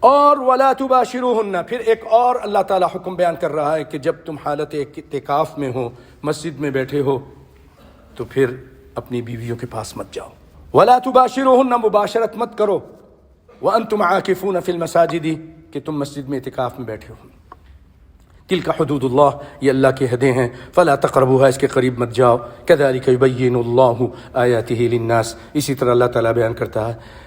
اور ولا تباشروہن، پھر ایک اور اللہ تعالیٰ حکم بیان کر رہا ہے کہ جب تم حالت اعتکاف میں ہو، مسجد میں بیٹھے ہو، تو پھر اپنی بیویوں کے پاس مت جاؤ. ولا تباشروہن، مباشرت مت کرو. وانتم عاکفون فی المساجد، کہ تم مسجد میں اعتکاف میں بیٹھے ہو. تلک حدود اللہ، یہ اللہ کی حدیں ہیں. فلا تقربوها، اس کے قریب مت جاؤ. کذلک یبین اللہ آیاتہ للناس، اسی طرح اللہ تعالیٰ بیان کرتا ہے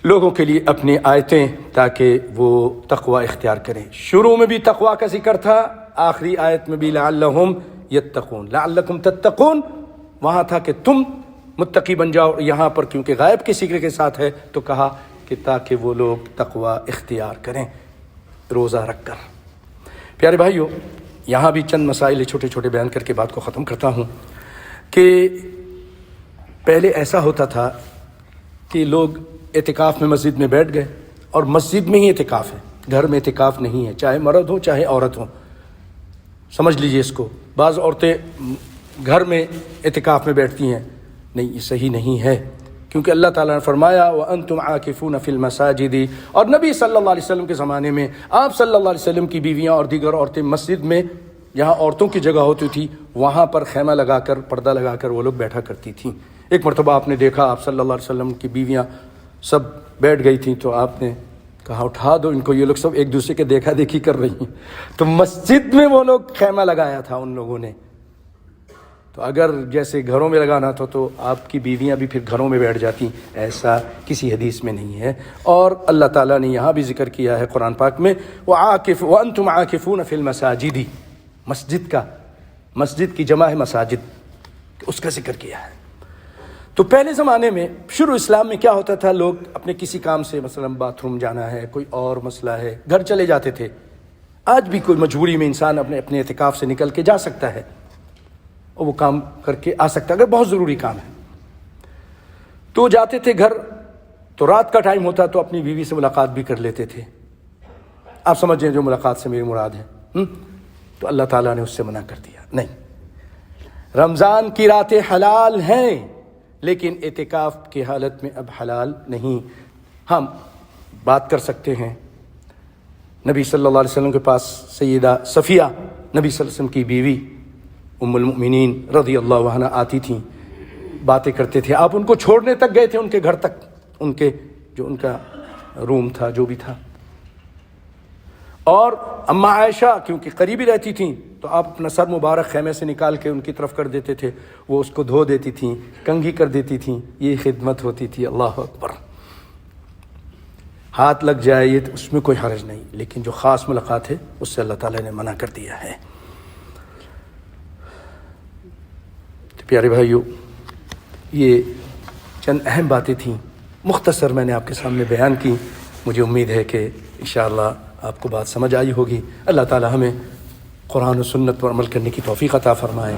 لوگوں کے لیے اپنی آیتیں تاکہ وہ تقوی اختیار کریں. شروع میں بھی تقوی کا ذکر تھا، آخری آیت میں بھی لعلہم یتقون، لعلکم تتقون، وہاں تھا کہ تم متقی بن جاؤ. یہاں پر کیونکہ غائب کے صیغے کے ساتھ ہے تو کہا کہ تاکہ وہ لوگ تقوی اختیار کریں روزہ رکھ کر. پیارے بھائیو، یہاں بھی چند مسائل چھوٹے چھوٹے بیان کر کے بات کو ختم کرتا ہوں کہ پہلے ایسا ہوتا تھا کہ لوگ اعتکاف میں مسجد میں بیٹھ گئے اور مسجد میں ہی اعتکاف ہے، گھر میں اعتکاف نہیں ہے، چاہے مرد ہو چاہے عورت ہو. سمجھ لیجئے اس کو. بعض عورتیں گھر میں اعتکاف میں بیٹھتی ہیں، نہیں، یہ صحیح نہیں ہے، کیونکہ اللہ تعالیٰ نے فرمایا وَأَنْتُمْ عَاكِفُونَ فِي الْمَسَاجِدِ، اور نبی صلی اللہ علیہ وسلم کے زمانے میں آپ صلی اللہ علیہ وسلم کی بیویاں اور دیگر عورتیں مسجد میں جہاں عورتوں کی جگہ ہوتی تھی وہاں پر خیمہ لگا کر، پردہ لگا کر وہ لوگ بیٹھا کرتی تھیں. ایک مرتبہ آپ نے دیکھا آپ صلی اللہ علیہ وسلم کی بیویاں سب بیٹھ گئی تھیں تو آپ نے کہا اٹھا دو ان کو، یہ لوگ سب ایک دوسرے کے دیکھا دیکھی کر رہی ہیں. تو مسجد میں وہ لوگ خیمہ لگایا تھا ان لوگوں نے. تو اگر جیسے گھروں میں لگانا تھا تو آپ کی بیویاں بھی پھر گھروں میں بیٹھ جاتی، ایسا کسی حدیث میں نہیں ہے. اور اللہ تعالیٰ نے یہاں بھی ذکر کیا ہے قرآن پاک میں وَأَنْتُمْ عَاكِفُونَ فِي الْمَسَاجِدِ، مسجد کی جمع ہے مساجد، اس کا ذکر کیا ہے. تو پہلے زمانے میں شروع اسلام میں کیا ہوتا تھا، لوگ اپنے کسی کام سے مثلا باتھ روم جانا ہے، کوئی اور مسئلہ ہے، گھر چلے جاتے تھے. آج بھی کوئی مجبوری میں انسان اپنے اعتکاف سے نکل کے جا سکتا ہے اور وہ کام کر کے آ سکتا ہے اگر بہت ضروری کام ہے. تو جاتے تھے گھر، تو رات کا ٹائم ہوتا تو اپنی بیوی سے ملاقات بھی کر لیتے تھے. آپ سمجھیں جو ملاقات سے میری مراد ہے. تو اللہ تعالیٰ نے اس سے منع کر دیا. نہیں، رمضان کی راتیں حلال ہیں لیکن اعتکاف کی حالت میں اب حلال نہیں. ہم بات کر سکتے ہیں. نبی صلی اللہ علیہ وسلم کے پاس سیدہ صفیہ نبی صلی اللہ علیہ وسلم کی بیوی ام المؤمنین رضی اللہ عنہا آتی تھیں، باتیں کرتے تھے. آپ ان کو چھوڑنے تک گئے تھے، ان کے گھر تک، ان کے جو ان کا روم تھا جو بھی تھا. اور اماں عائشہ کیونکہ قریبی رہتی تھیں تو آپ اپنا سر مبارک خیمے سے نکال کے ان کی طرف کر دیتے تھے، وہ اس کو دھو دیتی تھیں، کنگھی کر دیتی تھیں. یہ خدمت ہوتی تھی. اللہ اکبر. ہاتھ لگ جائے یہ تو اس میں کوئی حرج نہیں، لیکن جو خاص ملاقات ہے اس سے اللہ تعالیٰ نے منع کر دیا ہے. پیارے بھائیو، یہ چند اہم باتیں تھیں، مختصر میں نے آپ کے سامنے بیان کی. مجھے امید ہے کہ انشاءاللہ آپ کو بات سمجھ آئی ہوگی. اللہ تعالی ہمیں قرآن و سنت پر عمل کرنے کی توفیق عطا فرمائے.